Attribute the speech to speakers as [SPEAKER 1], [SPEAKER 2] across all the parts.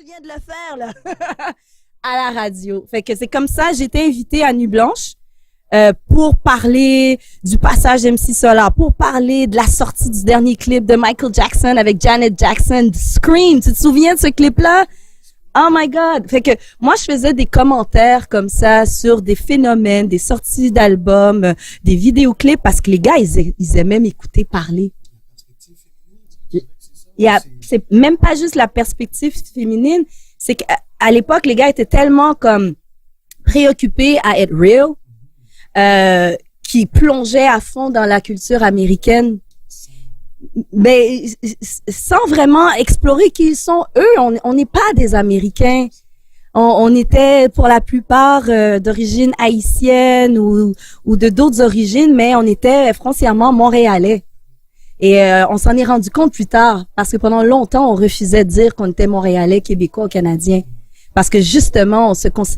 [SPEAKER 1] viens de le faire, là, à la radio. Fait que c'est comme ça, j'ai été invitée à Nuit Blanche pour parler du passage MC Solar, pour parler de la sortie du dernier clip de Michael Jackson avec Janet Jackson, Scream. Tu te souviens de ce clip-là? Oh my God! Fait que moi, je faisais des commentaires comme ça sur des phénomènes, des sorties d'albums, des vidéoclips, parce que les gars, ils aimaient m'écouter parler. C'est même pas juste la perspective féminine, c'est qu'à l'époque, les gars étaient tellement comme préoccupés à être real, qui plongeaient à fond dans la culture américaine, mais sans vraiment explorer qui ils sont. Eux, on n'est pas des Américains. On était pour la plupart d'origine haïtienne ou de d'autres origines, mais on était foncièrement montréalais. Et on s'en est rendu compte plus tard, parce que pendant longtemps, on refusait de dire qu'on était montréalais, québécois ou canadiens. Parce que justement,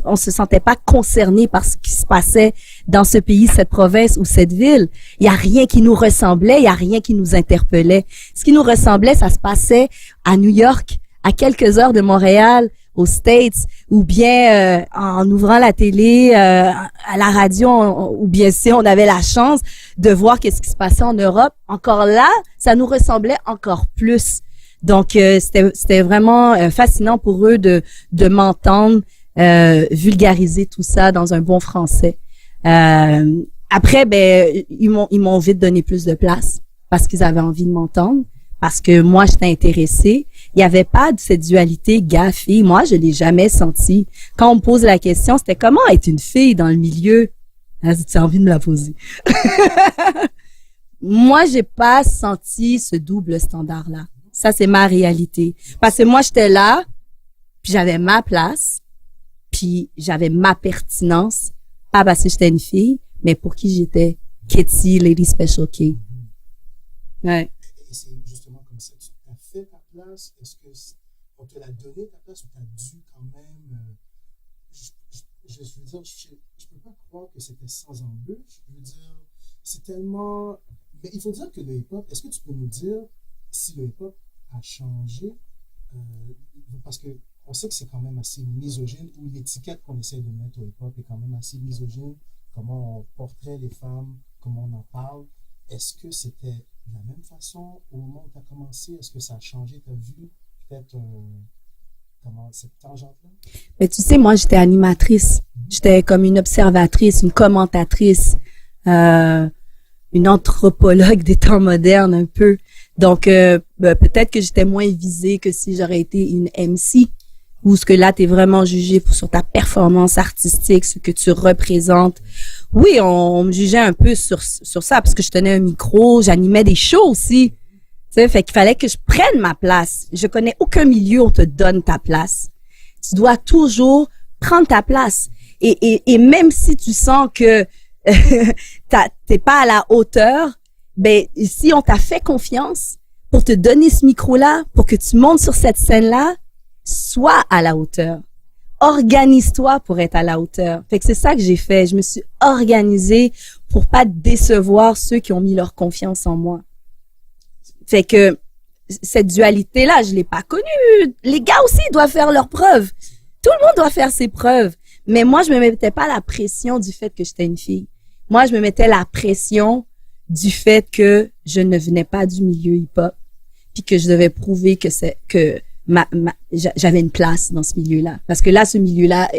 [SPEAKER 1] on se sentait pas concerné par ce qui se passait dans ce pays, cette province ou cette ville. Il y a rien qui nous ressemblait, il y a rien qui nous interpellait. Ce qui nous ressemblait, ça se passait à New York, à quelques heures de Montréal, aux States, ou bien en ouvrant la télé, à la radio, ou bien si on avait la chance de voir qu'est-ce qui se passait en Europe. Encore là, ça nous ressemblait encore plus. Donc, c'était vraiment fascinant pour eux de m'entendre vulgariser tout ça dans un bon français. Après, ben, ils m'ont vite donné plus de place parce qu'ils avaient envie de m'entendre, parce que moi, j'étais intéressée. Il n'y avait pas de cette dualité gars-fille. Moi, je l'ai jamais senti. Quand on me pose la question, c'était comment être une fille dans le milieu? Ah, tu as envie de me la poser. Moi, j'ai pas senti ce double standard-là. Ça, c'est ma réalité. Parce que moi, j'étais là, puis j'avais ma place, puis j'avais ma pertinence, pas parce que j'étais une fille, mais pour qui j'étais. Kitty, Lady Special K. Ouais.
[SPEAKER 2] Et c'est justement comme ça que tu as fait ta place. Est-ce que on te l'a donné ta place ou tu as dû quand même... je veux dire, je peux pas croire que c'était sans embûche. Je veux dire, c'est tellement... Mais il faut dire que le hip-hop, est-ce que tu peux nous dire si le hip-hop a changé, parce que on sait que c'est quand même assez misogyne, ou l'étiquette qu'on essaie de mettre au hip-hop est quand même assez misogyne, comment on portrait les femmes, comment on en parle. Est-ce que c'était de la même façon au moment où tu as commencé? Est-ce que ça a changé? Tu as vu peut-être comment cette tangente-là?
[SPEAKER 1] Mais tu sais, moi, j'étais animatrice. J'étais comme une observatrice, une commentatrice, une anthropologue des temps modernes un peu. Donc, peut-être que j'étais moins visée que si j'aurais été une MC, où ce que là, t'es vraiment jugée sur ta performance artistique, ce que tu représentes. Oui, on me jugeait un peu sur ça, parce que je tenais un micro, j'animais des shows aussi. Tu sais, fait qu'il fallait que je prenne ma place. Je connais aucun milieu où on te donne ta place. Tu dois toujours prendre ta place. Et même si tu sens que t'es pas à la hauteur, ben, si on t'a fait confiance pour te donner ce micro-là, pour que tu montes sur cette scène-là, sois à la hauteur. Organise-toi pour être à la hauteur. Fait que c'est ça que j'ai fait. Je me suis organisée pour pas décevoir ceux qui ont mis leur confiance en moi. Fait que cette dualité-là, je l'ai pas connue. Les gars aussi doivent faire leurs preuves. Tout le monde doit faire ses preuves. Mais moi, je me mettais pas la pression du fait que j'étais une fille. Moi, je me mettais la pression du fait que je ne venais pas du milieu hip-hop, puis que je devais prouver que j'avais une place dans ce milieu-là. Parce que là, ce milieu-là,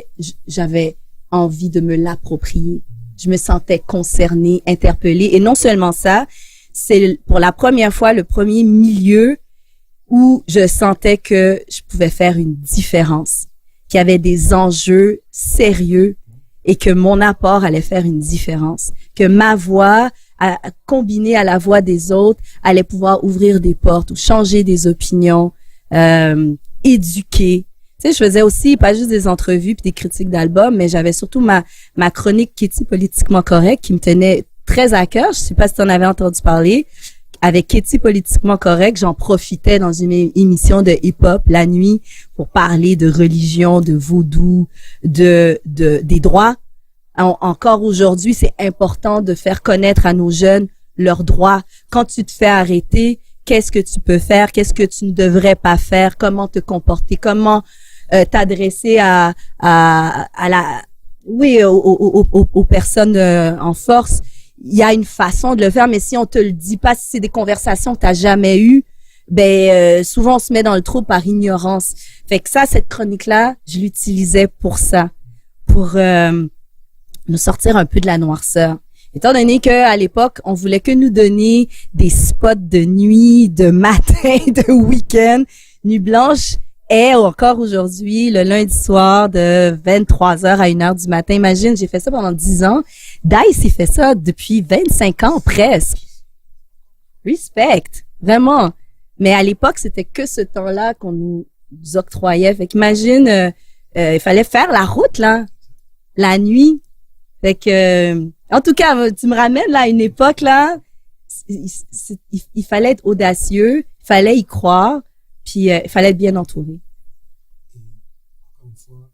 [SPEAKER 1] j'avais envie de me l'approprier. Je me sentais concernée, interpellée. Et non seulement ça, c'est pour la première fois le premier milieu où je sentais que je pouvais faire une différence, qu'il y avait des enjeux sérieux et que mon apport allait faire une différence, que ma voix, combinée à la voix des autres, allait pouvoir ouvrir des portes ou changer des opinions, éduquer. Tu sais, je faisais aussi pas juste des entrevues puis des critiques d'albums, mais j'avais surtout ma chronique Kitty Politiquement Correct qui me tenait très à cœur. Je sais pas si tu en avais entendu parler. Avec Kitty Politiquement Correct, j'en profitais dans une émission de hip-hop la nuit pour parler de religion, de vaudou, des droits. Encore aujourd'hui, c'est important de faire connaître à nos jeunes leurs droits. Quand tu te fais arrêter, qu'est-ce que tu peux faire? Qu'est-ce que tu ne devrais pas faire? Comment te comporter? Comment t'adresser à la, oui, aux personnes en force. Il y a une façon de le faire, mais si on te le dit pas, si c'est des conversations que t'as jamais eues, souvent on se met dans le trou par ignorance. Fait que ça, cette chronique-là, je l'utilisais pour ça, pour nous sortir un peu de la noirceur. Étant donné qu'à l'époque, on voulait que nous donner des spots de nuit, de matin, de week-end, Nuit Blanche est encore aujourd'hui le lundi soir de 23h à 1h du matin. Imagine, j'ai fait ça pendant 10 ans. Dice, il fait ça depuis 25 ans presque. Respect, vraiment. Mais à l'époque, c'était que ce temps-là qu'on nous octroyait. Fait qu'imagine, il fallait faire la route, là, la nuit. Fait que, en tout cas, tu me ramènes là à une époque, là, il fallait être audacieux, il fallait y croire, puis il fallait être bien entouré.
[SPEAKER 2] Et encore une fois,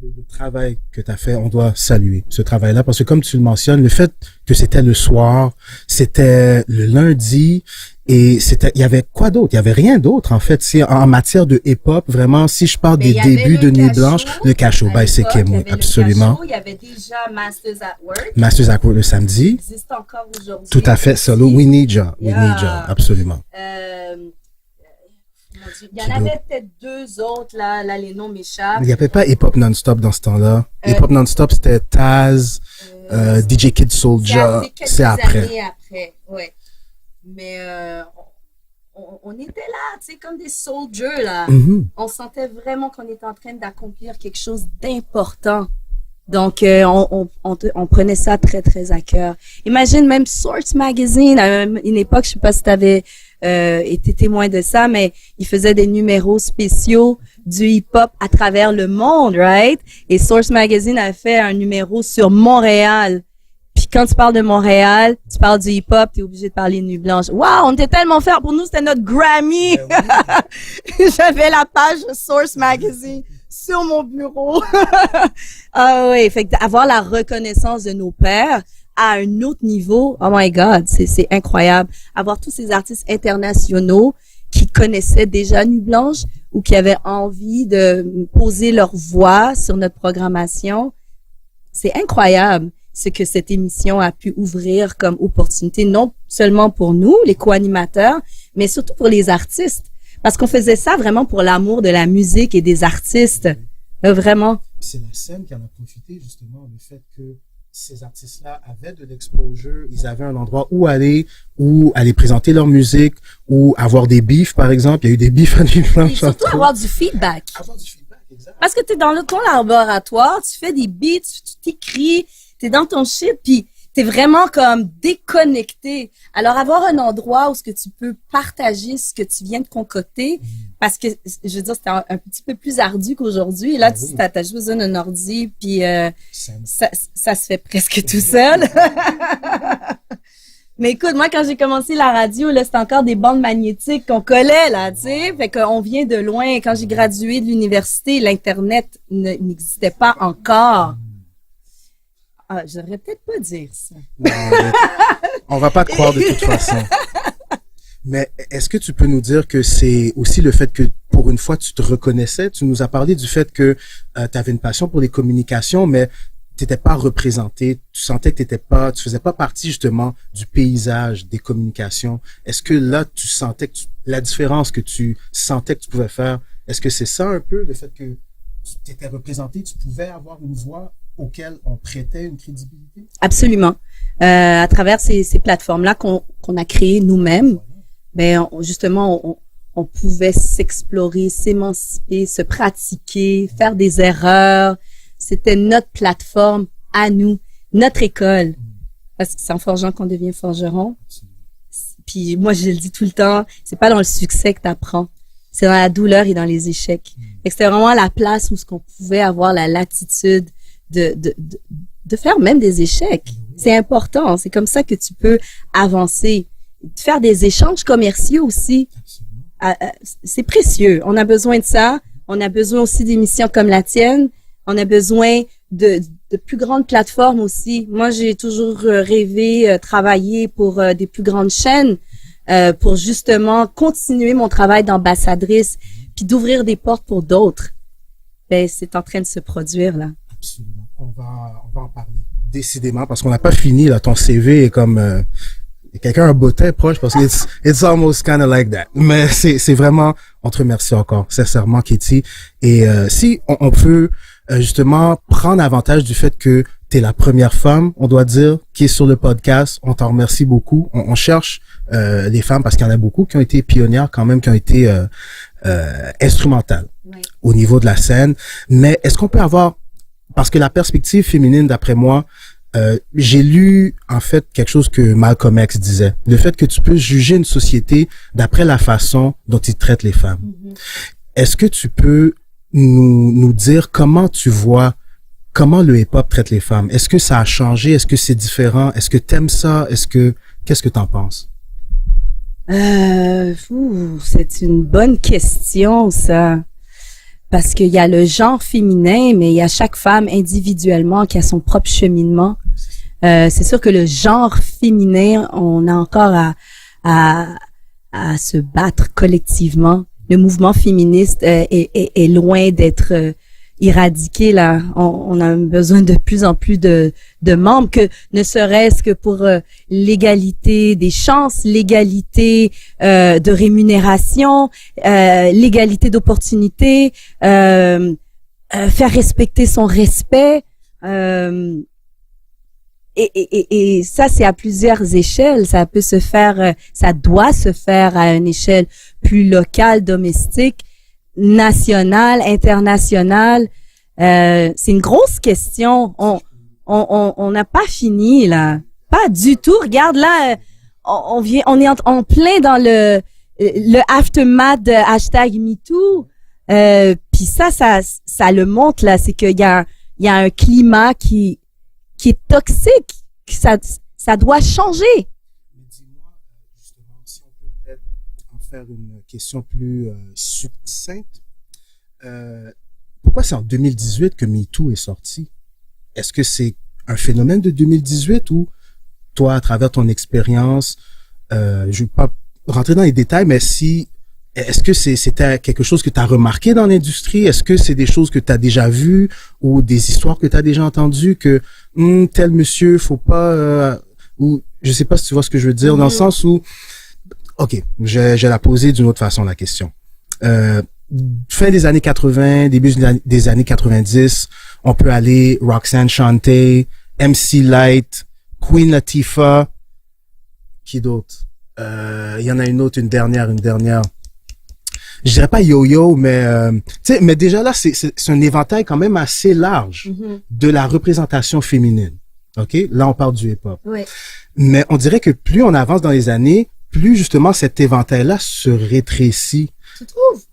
[SPEAKER 2] le travail que tu as fait, on doit saluer ce travail-là, parce que comme tu le mentionnes, le fait que c'était le soir, c'était le lundi, et il y avait quoi d'autre? Il y avait rien d'autre, en fait. C'est en matière de hip-hop, vraiment, si je parle des débuts de Nuit Blanche, le cachot, c'est Kemo, absolument.
[SPEAKER 1] Il y avait déjà Masters at Work.
[SPEAKER 2] Masters at Work le samedi.
[SPEAKER 1] Existe encore aujourd'hui.
[SPEAKER 2] Tout à fait, solo. We need ya, absolument.
[SPEAKER 1] Il y en avait peut-être 2 autres, là, les noms m'échappent.
[SPEAKER 2] Il n'y avait pas hip-hop non-stop dans ce temps-là. Hip-hop non-stop, c'était Taz, DJ Kid Soulja, c'est après.
[SPEAKER 1] Années après, ouais. Mais on était là, tu sais, comme des soldiers, là.
[SPEAKER 2] Mm-hmm.
[SPEAKER 1] On sentait vraiment qu'on était en train d'accomplir quelque chose d'important. Donc, on prenait ça très, très à cœur. Imagine même Source Magazine, à une époque, je sais pas si t'avais été témoin de ça, mais il faisait des numéros spéciaux du hip-hop à travers le monde, right? Et Source Magazine a fait un numéro sur Montréal. Puis quand tu parles de Montréal, tu parles du hip-hop, t'es obligé de parler de Nuit Blanche. Wow, on était tellement fiers. Pour nous, c'était notre Grammy. J'avais la page Source Magazine sur mon bureau. Ah oui, fait que avoir la reconnaissance de nos pères à un autre niveau, oh my God, c'est incroyable. Avoir tous ces artistes internationaux qui connaissaient déjà Nuit Blanche ou qui avaient envie de poser leur voix sur notre programmation, c'est incroyable ce que cette émission a pu ouvrir comme opportunité, non seulement pour nous, les co-animateurs, mais surtout pour les artistes. Parce qu'on faisait ça vraiment pour l'amour de la musique et des artistes. Vraiment.
[SPEAKER 2] C'est la scène qui en a profité, justement, le fait que ces artistes-là avaient de l'exposure, ils avaient un endroit où aller présenter leur musique, ou avoir des beefs, par exemple. Il y a eu des beefs à Nuit Blanche.
[SPEAKER 1] Et surtout avoir du feedback.
[SPEAKER 2] Avoir du feedback, exact.
[SPEAKER 1] Parce que t'es dans ton laboratoire, tu fais des beats, tu t'écris, t'es dans ton shit, puis t'es vraiment comme déconnecté. Alors, avoir un endroit où ce que tu peux partager ce que tu viens de concocter, parce que, je veux dire, c'était un petit peu plus ardu qu'aujourd'hui. Et là, t'as juste besoin d'un ordi, puis ça se fait presque tout seul. Mais écoute, moi, quand j'ai commencé la radio, là, c'était encore des bandes magnétiques qu'on collait, là, tu sais. Fait qu'on vient de loin. Quand j'ai gradué de l'université, l'Internet n'existait pas encore. Ah, je devrais peut-être pas dire ça.
[SPEAKER 2] Non, on va pas te croire de toute façon. Mais est-ce que tu peux nous dire que c'est aussi le fait que, pour une fois, tu te reconnaissais? Tu nous as parlé du fait que tu avais une passion pour les communications, mais t'étais pas représenté. Tu sentais que tu faisais pas partie, justement, du paysage des communications. Est-ce que là, tu sentais que la différence que tu sentais que tu pouvais faire, est-ce que c'est ça un peu, le fait que tu étais représenté, tu pouvais avoir une voix auquel on prêtait une crédibilité?
[SPEAKER 1] Absolument. À travers ces plateformes-là qu'on a créées nous-mêmes, justement, on pouvait s'explorer, s'émanciper, se pratiquer, faire des erreurs. C'était notre plateforme à nous, notre école. Parce que c'est en forgeant qu'on devient forgeron. Puis moi, je le dis tout le temps, c'est pas dans le succès que t'apprends. C'est dans la douleur et dans les échecs. Et c'était vraiment la place où ce qu'on pouvait avoir la latitude de faire même des échecs. C'est important. C'est comme ça que tu peux avancer. Faire des échanges commerciaux aussi. C'est précieux. On a besoin de ça. On a besoin aussi d'émissions comme la tienne. On a besoin de plus grandes plateformes aussi. Moi, j'ai toujours rêvé travailler pour des plus grandes chaînes pour justement continuer mon travail d'ambassadrice puis d'ouvrir des portes pour d'autres. ben, c'est en train de se produire, là.
[SPEAKER 2] Absolument. On va en parler. Décidément, parce qu'on n'a pas fini, là. Ton CV est comme, quelqu'un a un bottin proche parce que it's almost kind of like that. Mais c'est vraiment, on te remercie encore, sincèrement, Katie. Et, si on peut, justement, prendre avantage du fait que t'es la première femme, on doit dire, qui est sur le podcast. On t'en remercie beaucoup. On cherche, les femmes parce qu'il y en a beaucoup qui ont été pionnières quand même, qui ont été, instrumentales.
[SPEAKER 1] Ouais.
[SPEAKER 2] Au niveau de la scène. Mais est-ce qu'on peut avoir, parce que la perspective féminine, d'après moi, j'ai lu en fait quelque chose que Malcolm X disait, le fait que tu peux juger une société d'après la façon dont il traite les femmes. Mm-hmm. Est-ce que tu peux nous dire comment tu vois, comment le hip-hop traite les femmes? Est-ce que ça a changé? Est-ce que c'est différent? Est-ce que t'aimes ça? Qu'est-ce que t'en penses?
[SPEAKER 1] C'est une bonne question, ça. Parce qu'il y a le genre féminin, mais il y a chaque femme individuellement qui a son propre cheminement. C'est sûr que le genre féminin, on a encore à se battre collectivement. Le mouvement féministe est loin d'être éradiqué, là. On a besoin de plus en plus de membres, que ne serait-ce que pour l'égalité des chances, l'égalité de rémunération, l'égalité d'opportunité, faire respecter son respect. Et ça, c'est à plusieurs échelles. Ça peut se faire, ça doit se faire à une échelle plus locale, domestique, nationale, internationale. C'est une grosse question. On n'a pas fini, là. Pas du tout. Regarde, là, on est en plein dans le aftermath de #MeToo. Puis ça le montre, là. C'est qu'il y a un climat qui est toxique, ça doit changer.
[SPEAKER 2] Mais dis-moi, justement, si on peut peut-être en faire une question plus succincte, pourquoi c'est en 2018 que MeToo est sorti? Est-ce que c'est un phénomène de 2018 ou toi, à travers ton expérience, je ne vais pas rentrer dans les détails, mais est-ce que c'était quelque chose que tu as remarqué dans l'industrie? Est-ce que c'est des choses que tu as déjà vues ou des histoires que tu as déjà entendues que tel monsieur, faut pas ou je sais pas si tu vois ce que je veux dire, dans le sens où OK, je vais la poser d'une autre façon la question. Fin des années 80, début des années 90, on peut aller Roxanne Shante, MC Lyte, Queen Latifah, qui d'autre? Il y en a une dernière. Je dirais pas yo-yo, mais tu sais, mais déjà là, c'est un éventail quand même assez large de la représentation féminine. OK? Là, on parle du hip-hop.
[SPEAKER 1] Ouais.
[SPEAKER 2] Mais on dirait que plus on avance dans les années, plus justement cet éventail-là se rétrécit.
[SPEAKER 1] Tu trouves?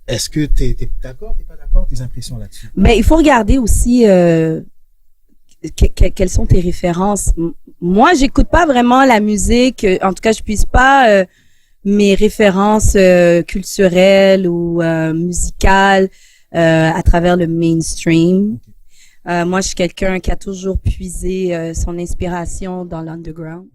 [SPEAKER 2] Est-ce que t'es d'accord, t'es pas d'accord, tes impressions là-dessus?
[SPEAKER 1] Ben, il faut regarder aussi quelles sont tes références. Moi, j'écoute pas vraiment la musique. En tout cas, je puisse pas mes références culturelles ou musicales à travers le mainstream. Moi, je suis quelqu'un qui a toujours puisé son inspiration dans l'underground.